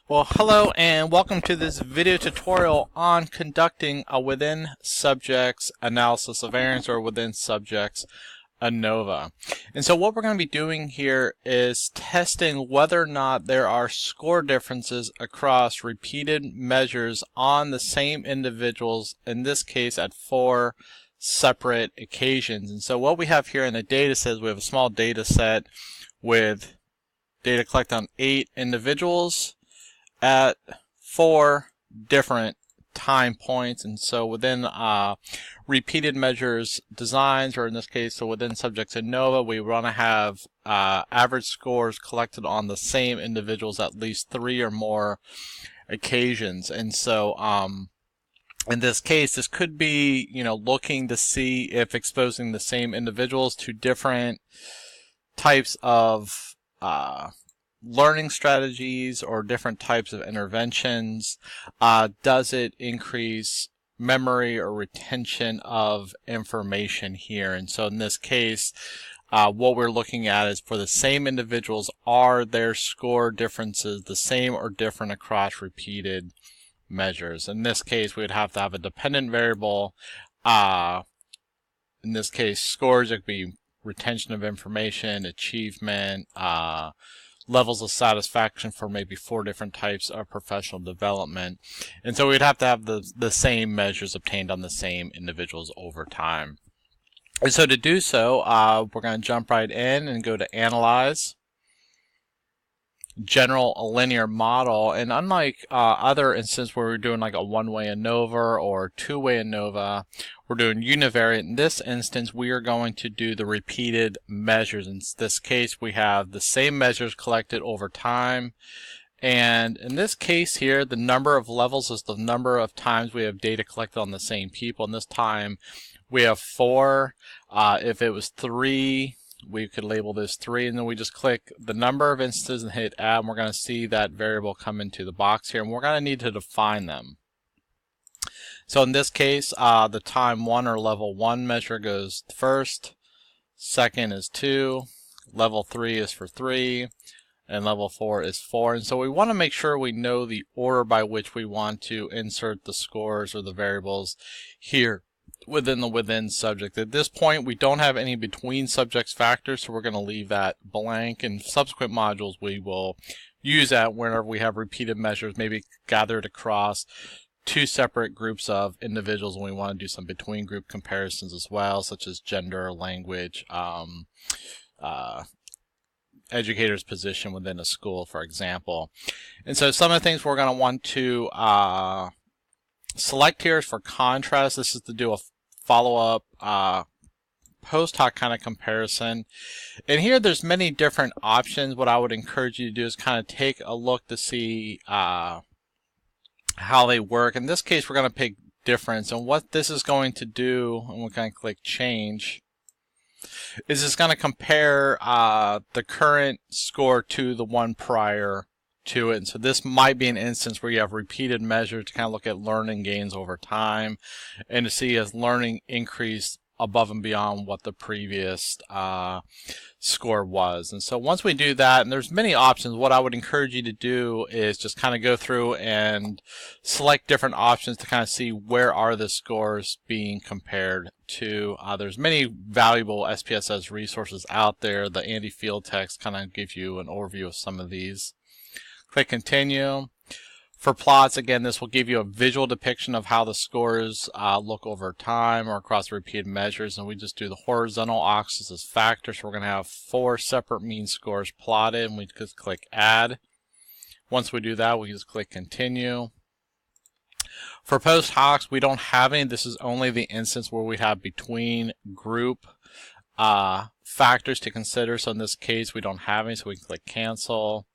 Well, hello and welcome to this video tutorial on conducting a within subjects analysis of variance, or within subjects ANOVA. And so what we're going to be doing here is testing whether or not there are score differences across repeated measures on the same individuals, in this case at 4 separate occasions. And so what we have here in the data set is we have a small data set with data collected on 8 individuals at 4 different time points. And so within repeated measures designs, or in this case, so within subjects ANOVA, we want to have average scores collected on the same individuals at least 3 or more occasions. And so in this case, this could be, looking to see if exposing the same individuals to different types of learning strategies or different types of interventions, does it increase memory or retention of information here? And so in this case, what we're looking at is for the same individuals, are their score differences the same or different across repeated measures? In this case, we would have to have a dependent variable. In this case, scores, it could be retention of information, achievement, levels of satisfaction for maybe 4 different types of professional development. And so we'd have to have the same measures obtained on the same individuals over time. And so to do so, we're going to jump right in and go to Analyze, General Linear Model. And unlike other instances where we're doing like a one-way ANOVA or two-way ANOVA, we're doing univariate. In this instance, we are going to do the repeated measures. In this case, we have the same measures collected over time. And in this case here, the number of levels is the number of times we have data collected on the same people. And this time, we have 4. If it was 3, we could label this 3, and then we just click the number of instances and hit add, and we're going to see that variable come into the box here, and we're going to need to define them. So in this case, the time 1 or level 1 measure goes first, second is 2, level 3 is for 3, and level 4 is 4. And so we want to make sure we know the order by which we want to insert the scores or the variables here within the within subject. At this point, we don't have any between subjects factors, so we're going to leave that blank. In subsequent modules, we will use that whenever we have repeated measures, maybe gathered across 2 separate groups of individuals, and we want to do some between group comparisons as well, such as gender, language, educator's position within a school, for example. And so some of the things we're going to want to select here is for contrast. This is to do a follow-up post hoc kind of comparison. And here there's many different options. What I would encourage you to do is kind of take a look to see how they work. In this case, we're going to pick difference, and what this is going to do, and we're going to click change, is it's going to compare the current score to the one prior to it. And so this might be an instance where you have repeated measures to kind of look at learning gains over time and to see as learning increased above and beyond what the previous score was. And so once we do that, and there's many options, what I would encourage you to do is just kind of go through and select different options to kind of see where are the scores being compared to. There's many valuable SPSS resources out there. The Andy field text kind of gives you an overview of some of these. Click continue. For plots, again, this will give you a visual depiction of how the scores look over time or across repeated measures, and we just do the horizontal axis as factors. So we're going to have 4 separate mean scores plotted, and we just click add. Once we do that, we just click continue. For post hocs, we don't have any. This is only the instance where we have between group factors to consider. So in this case, we don't have any, so we can click cancel.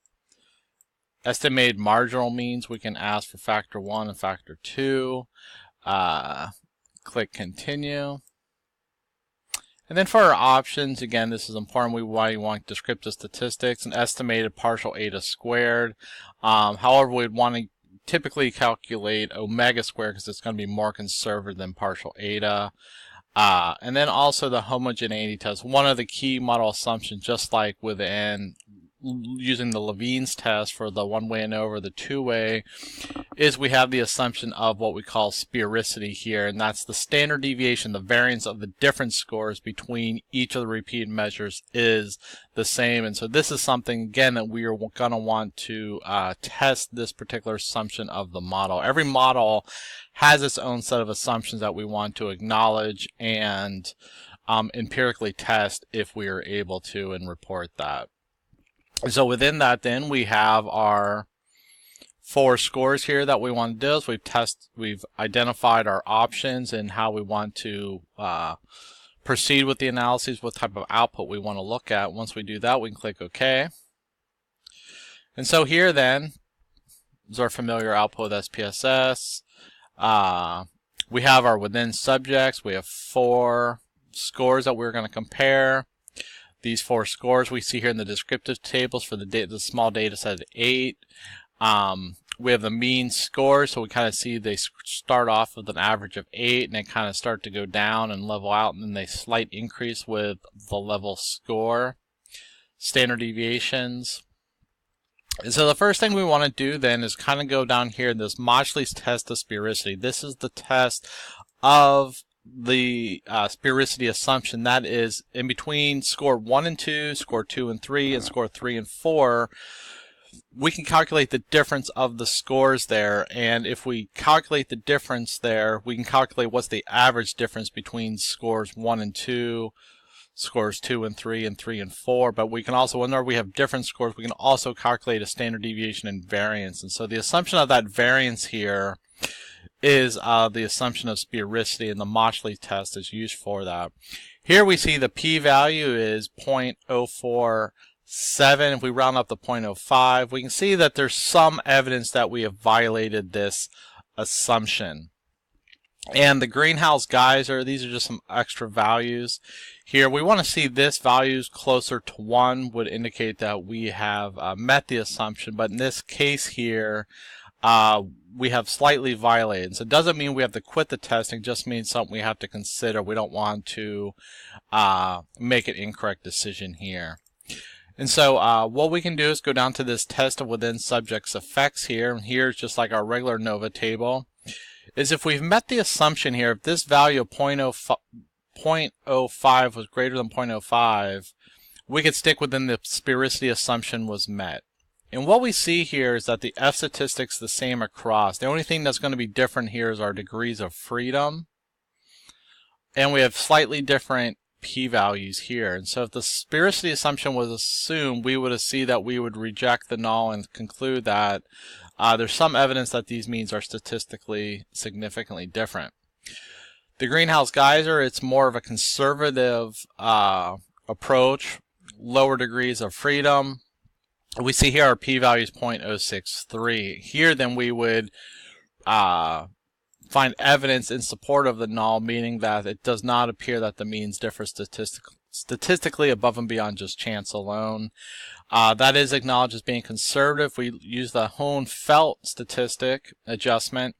Estimated marginal means, we can ask for factor 1 and factor 2. Click continue. And then for our options, again, this is important. We want descriptive statistics and estimated partial eta squared. However, we'd want to typically calculate omega squared because it's going to be more conservative than partial eta. And then also the homogeneity test. One of the key model assumptions, just like within using the Levine's test for the one-way ANOVA, the two-way, is we have the assumption of what we call sphericity here, and that's the standard deviation, the variance of the different scores between each of the repeated measures is the same. And so this is something, again, that we are going to want to test this particular assumption of the model. Every model has its own set of assumptions that we want to acknowledge and empirically test if we are able to and report that. And so within that, then we have our 4 scores here that we want to do. So we've identified our options and how we want to proceed with the analyses, what type of output we want to look at. Once we do that, we can click OK. And so here then is our familiar output with SPSS. We have our within subjects. We have 4 scores that we're going to compare. These 4 scores we see here in the descriptive tables for the small data set of 8. We have the mean score, so we kind of see they start off with an average of 8 and they kind of start to go down and level out, and then they slight increase with the level score. Standard deviations. And so the first thing we want to do then is kind of go down here in this Mauchly's test of sphericity. This is the test of the sphericity assumption, that is in between score 1 and 2, score 2 and 3, and score 3 and 4. We can calculate the difference of the scores there, and if we calculate the difference there, we can calculate what's the average difference between scores 1 and 2, scores 2 and 3, and 3 and 4. But we can also, whenever we have different scores, we can also calculate a standard deviation and variance. And so the assumption of that variance here is the assumption of sphericity, and the Mauchly test is used for that. Here we see the p-value is 0.047. If we round up to 0.05, we can see that there's some evidence that we have violated this assumption. And the greenhouse geyser, these are just some extra values. Here we want to see this values closer to 1 would indicate that we have met the assumption, but in this case here, we have slightly violated. So it doesn't mean we have to quit the testing, just means something we have to consider. We don't want to make an incorrect decision here. And so what we can do is go down to this test of within subjects effects here, and here's just like our regular ANOVA table, is if we've met the assumption here, if this value of 0.05 was greater than 0.05, we could stick within the sphericity assumption was met. And what we see here is that the F statistic's the same across. The only thing that's going to be different here is our degrees of freedom. And we have slightly different p-values here. And so if the sphericity assumption was assumed, we would see that we would reject the null and conclude that there's some evidence that these means are statistically significantly different. The greenhouse geyser, it's more of a conservative approach, lower degrees of freedom. We see here our p-value is 0.063. Here then we would find evidence in support of the null, meaning that it does not appear that the means differ statistically above and beyond just chance alone. That is acknowledged as being conservative. We use the Hohn-Felt statistic adjustment.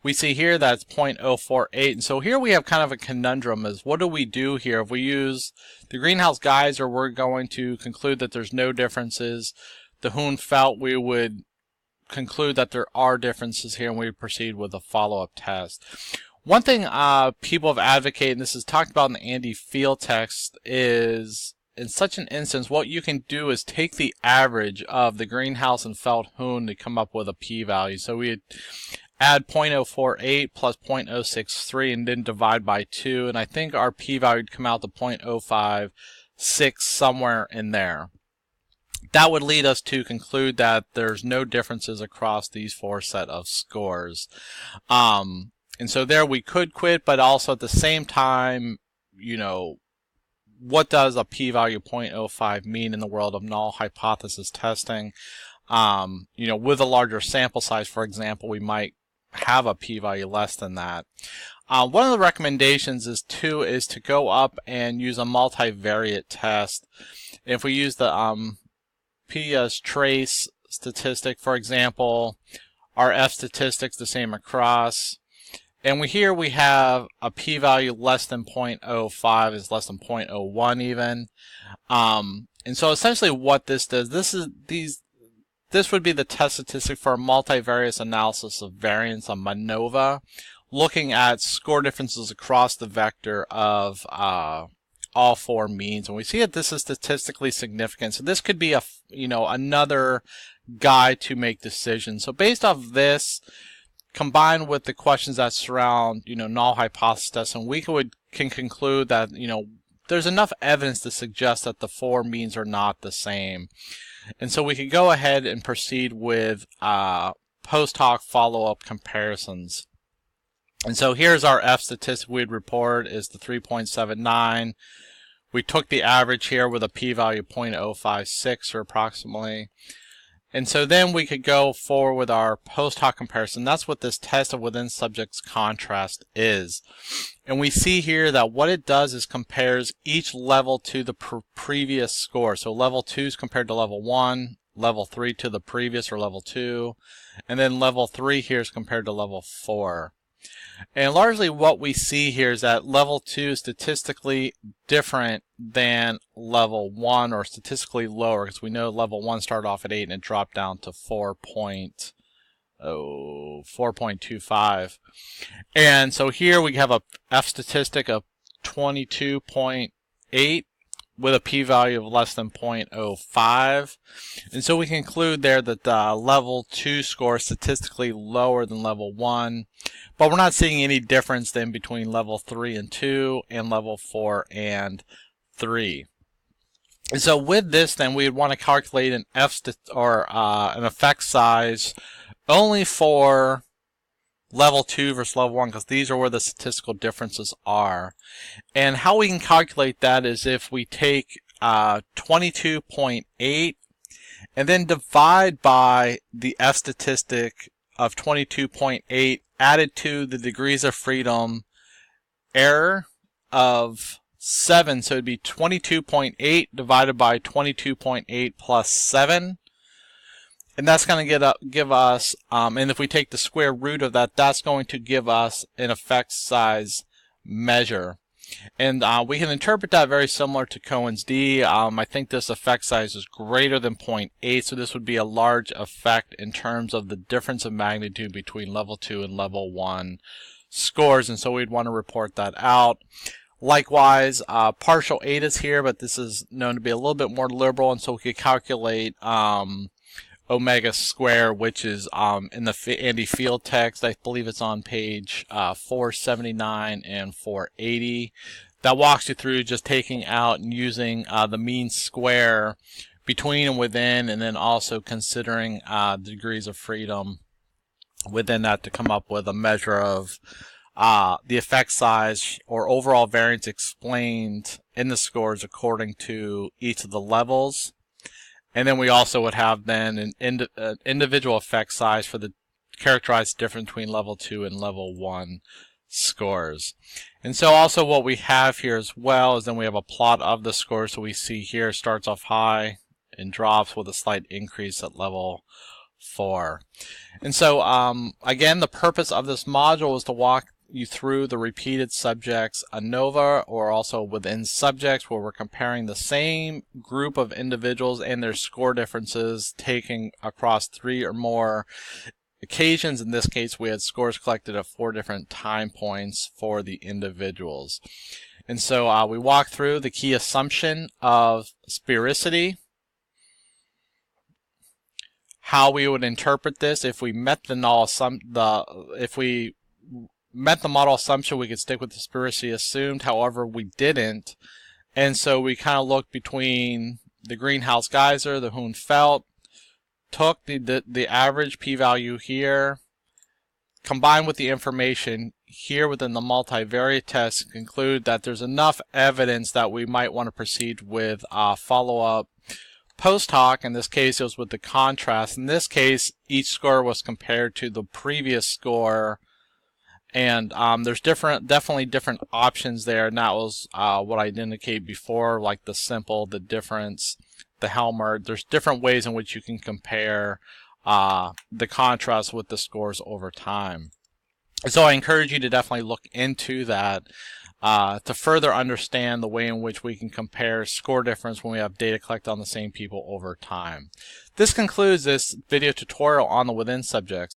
We see here that's 0.048, and so here we have kind of a conundrum is what do we do here? If we use the greenhouse geyser, we're going to conclude that there's no differences. The Hohn-Felt, we would conclude that there are differences here, and we proceed with a follow-up test. One thing people have advocated, and this is talked about in the Andy Field text, is in such an instance, what you can do is take the average of the greenhouse and Felt-Hohn to come up with a p-value. So we add 0.048 plus 0.063 and then divide by 2, and I think our p-value would come out to 0.056, somewhere in there. That would lead us to conclude that there's no differences across these 4 set of scores. And so there we could quit, but also at the same time, you know, what does a p-value 0.05 mean in the world of null hypothesis testing? You know, with a larger sample size, for example, we might have a p-value less than that. One of the recommendations is to go up and use a multivariate test. If we use the P-as trace statistic, for example, our F statistics the same across, and here we have a p-value less than 0.05 is less than 0.01 even. And so essentially what this does, this would be the test statistic for a multivariate analysis of variance on ANOVA, looking at score differences across the vector of all four means. And we see that this is statistically significant. So this could be another guide to make decisions. So based off of this, combined with the questions that surround null hypothesis testing, we can conclude that there's enough evidence to suggest that the four means are not the same. And so we could go ahead and proceed with post hoc follow-up comparisons. And so here's our F statistic we'd report is the 3.79. We took the average here with a p-value of 0.056 or approximately. And so then we could go forward with our post hoc comparison. That's what this test of within subjects contrast is. And we see here that what it does is compares each level to the previous score. So level 2 is compared to level 1, level 3 to the previous or level 2, and then level 3 here is compared to level 4. And largely what we see here is that level 2 is statistically different than level 1, or statistically lower, because we know level 1 started off at 8 and it dropped down to 4.25. And so here we have a F statistic of 22.8 with a p-value of less than 0.05. And so we conclude there that the level 2 score is statistically lower than level 1, but we're not seeing any difference then between level 3 and 2 and level 4 and 3. And so with this then we would want to calculate an an effect size only for level 2 versus level 1, because these are where the statistical differences are. And how we can calculate that is if we take 22.8 and then divide by the F statistic of 22.8 added to the degrees of freedom error of 7. So it would be 22.8 divided by 22.8 plus 7. And that's going to give us, and if we take the square root of that, that's going to give us an effect size measure. And we can interpret that very similar to Cohen's d. I think this effect size is greater than 0.8, so this would be a large effect in terms of the difference of magnitude between level 2 and level 1 scores, and so we'd want to report that out. Likewise, partial 8 is here, but this is known to be a little bit more liberal, and so we could calculate omega square, which is in the Andy Field text. I believe it's on page 479 and 480. That walks you through just taking out and using the mean square between and within, and then also considering the degrees of freedom within that to come up with a measure of the effect size or overall variance explained in the scores according to each of the levels. And then we also would have then an individual effect size for the characterized difference between level 2 and level 1 scores. And so also what we have here as well is then we have a plot of the scores. So we see here starts off high and drops with a slight increase at level 4. And so again, the purpose of this module is to walk you through the repeated subjects ANOVA, or also within subjects, where we're comparing the same group of individuals and their score differences taken across 3 or more occasions. In this case, we had scores collected at 4 different time points for the individuals. And so we walk through the key assumption of sphericity, how we would interpret this if we met the model assumption, we could stick with the sphericity assumed. However, we didn't, and so we kind of looked between the greenhouse geyser, the Hoon-Felt, took the average p-value here, combined with the information here within the multivariate test, conclude that there's enough evidence that we might want to proceed with follow-up post hoc. In this case, it was with the contrast. In this case, each score was compared to the previous score. And there's definitely different options there, and that was what I indicated before, like the simple, the difference, the Helmert. There's different ways in which you can compare the contrast with the scores over time. So I encourage you to definitely look into that. to further understand the way in which we can compare score difference when we have data collected on the same people over time. This concludes this video tutorial on the within subjects.